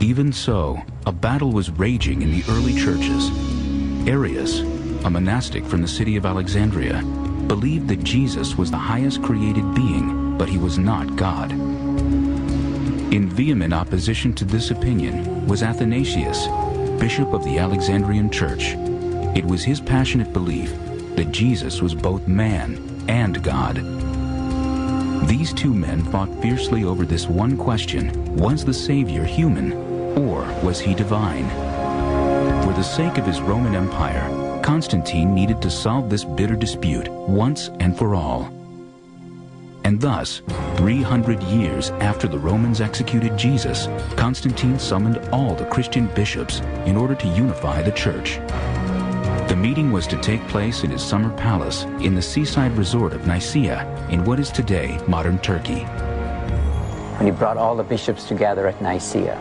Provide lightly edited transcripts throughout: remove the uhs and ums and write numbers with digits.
Even so, a battle was raging in the early churches. Arius, a monastic from the city of Alexandria, believed that Jesus was the highest created being, but he was not God. In vehement opposition to this opinion was Athanasius, bishop of the Alexandrian Church. It was his passionate belief that Jesus was both man and God. These two men fought fiercely over this one question: was the Savior human, or was he divine? For the sake of his Roman Empire, Constantine needed to solve this bitter dispute once and for all. And thus, 300 years after the Romans executed Jesus, Constantine summoned all the Christian bishops in order to unify the church. The meeting was to take place in his summer palace in the seaside resort of Nicaea in what is today modern Turkey. When he brought all the bishops together at Nicaea,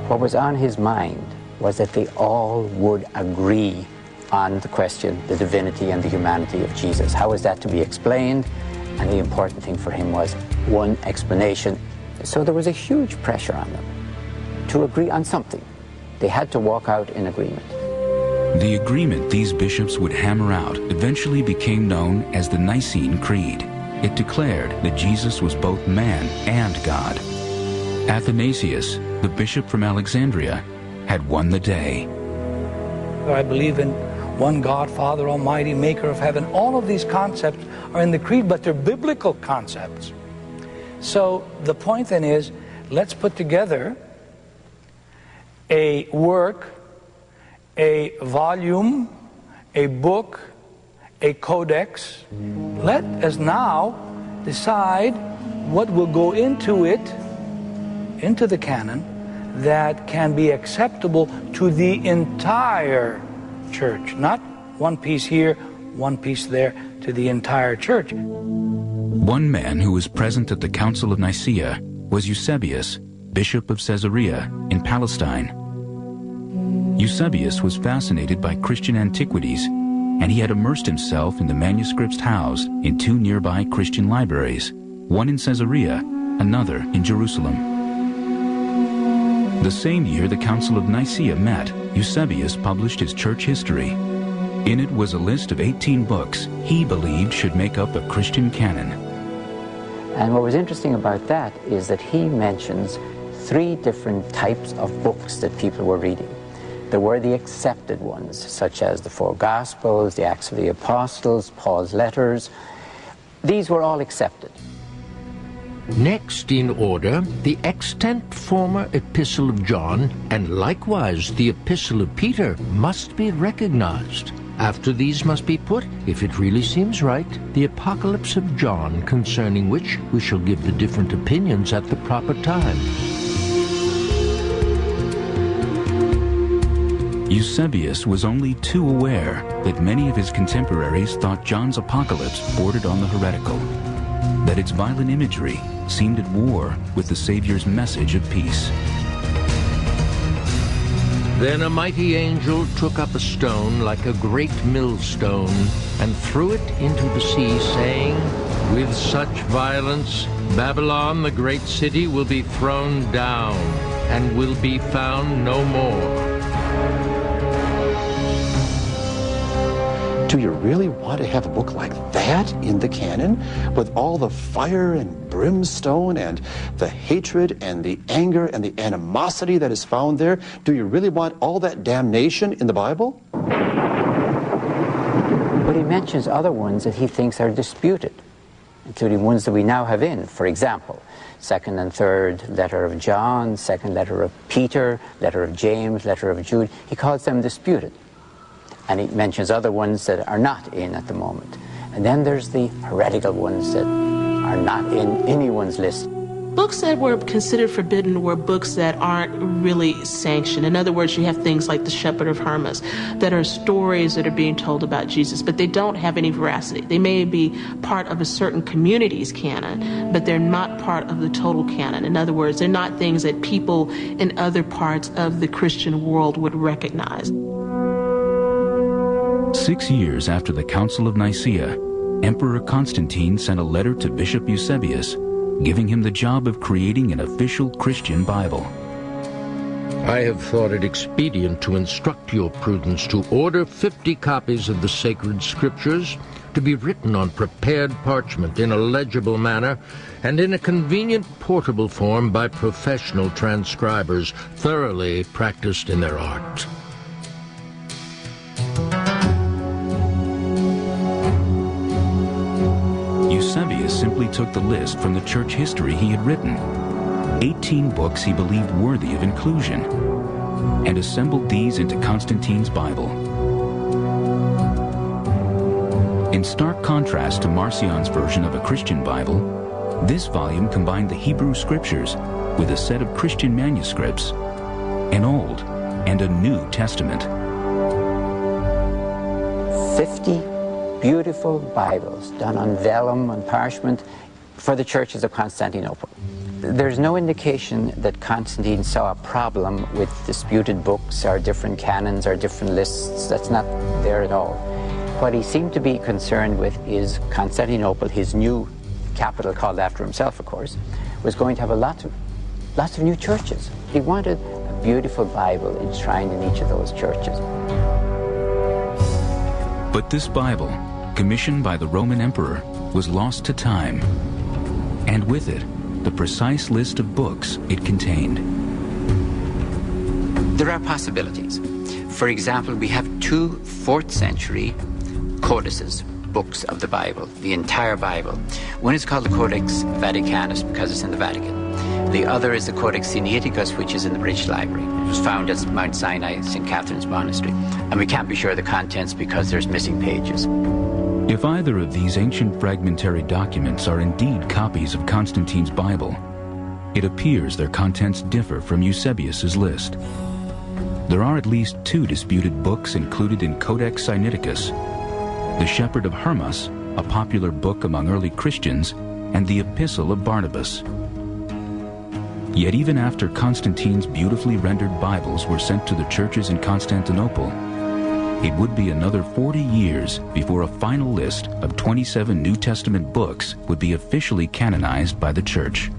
what was on his mind was that they all would agree on the question, the divinity and the humanity of Jesus. How was that to be explained? And the important thing for him was one explanation. So there was a huge pressure on them to agree on something. They had to walk out in agreement. The agreement these bishops would hammer out eventually became known as the Nicene Creed. It declared that Jesus was both man and God. Athanasius, the bishop from Alexandria, had won the day. I believe in one God, Father Almighty, maker of heaven. All of these concepts are in the creed, but they're biblical concepts. So the point then is, let's put together a work, a volume, a book, a codex. Let us now decide what will go into it, into the canon, that can be acceptable to the entire church. Not one piece here, one piece there, to the entire church. One man who was present at the Council of Nicaea was Eusebius, bishop of Caesarea in Palestine. Eusebius was fascinated by Christian antiquities, and he had immersed himself in the manuscripts housed in two nearby Christian libraries, one in Caesarea, another in Jerusalem. The same year the Council of Nicaea met, Eusebius published his church history. In it was a list of 18 books he believed should make up a Christian canon. And what was interesting about that is that he mentions 3 different types of books that people were reading. There were the accepted ones, such as the 4 Gospels, the Acts of the Apostles, Paul's letters. These were all accepted. Next in order, the extant former Epistle of John, and likewise the Epistle of Peter, must be recognized. After these must be put, if it really seems right, the Apocalypse of John, concerning which we shall give the different opinions at the proper time. Eusebius was only too aware that many of his contemporaries thought John's Apocalypse bordered on the heretical, that its violent imagery seemed at war with the Savior's message of peace. Then a mighty angel took up a stone like a great millstone, and threw it into the sea, saying, With such violence Babylon, the great city, will be thrown down, and will be found no more. Do you really want to have a book like that in the canon, with all the fire and brimstone and the hatred and the anger and the animosity that is found there? Do you really want all that damnation in the Bible? But he mentions other ones that he thinks are disputed, including ones that we now have in. For example, 2nd and 3rd letter of John, 2nd letter of Peter, letter of James, letter of Jude. He calls them disputed. And he mentions other ones that are not in at the moment. And then there's the heretical ones that are not in anyone's list. Books that were considered forbidden were books that aren't really sanctioned. In other words, you have things like The Shepherd of Hermas that are stories that are being told about Jesus, but they don't have any veracity. They may be part of a certain community's canon, but they're not part of the total canon. In other words, they're not things that people in other parts of the Christian world would recognize. 6 years after the Council of Nicaea, Emperor Constantine sent a letter to Bishop Eusebius, giving him the job of creating an official Christian Bible. I have thought it expedient to instruct your prudence to order 50 copies of the sacred scriptures to be written on prepared parchment in a legible manner and in a convenient portable form by professional transcribers thoroughly practiced in their art. Eusebius simply took the list from the church history he had written, 18 books he believed worthy of inclusion, and assembled these into Constantine's Bible. In stark contrast to Marcion's version of a Christian Bible, this volume combined the Hebrew Scriptures with a set of Christian manuscripts, an Old and a New Testament. 50 beautiful Bibles done on vellum and parchment for the churches of Constantinople. There's no indication that Constantine saw a problem with disputed books or different canons or different lists. That's not there at all. What he seemed to be concerned with is Constantinople, his new capital called after himself, of course, was going to have lots of new churches. He wanted a beautiful Bible enshrined in each of those churches. But this Bible, commissioned by the Roman emperor, was lost to time, and with it, the precise list of books it contained. There are possibilities. For example, we have 2 4th century codices, books of the Bible, the entire Bible. One is called the Codex Vaticanus because it's in the Vatican. The other is the Codex Sinaiticus, which is in the British Library. It was found at Mount Sinai, St. Catherine's Monastery. And we can't be sure of the contents because there's missing pages. If either of these ancient fragmentary documents are indeed copies of Constantine's Bible, it appears their contents differ from Eusebius's list. There are at least 2 disputed books included in Codex Sinaiticus: the Shepherd of Hermas, a popular book among early Christians, and the Epistle of Barnabas. Yet even after Constantine's beautifully rendered Bibles were sent to the churches in Constantinople, it would be another 40 years before a final list of 27 New Testament books would be officially canonized by the Church.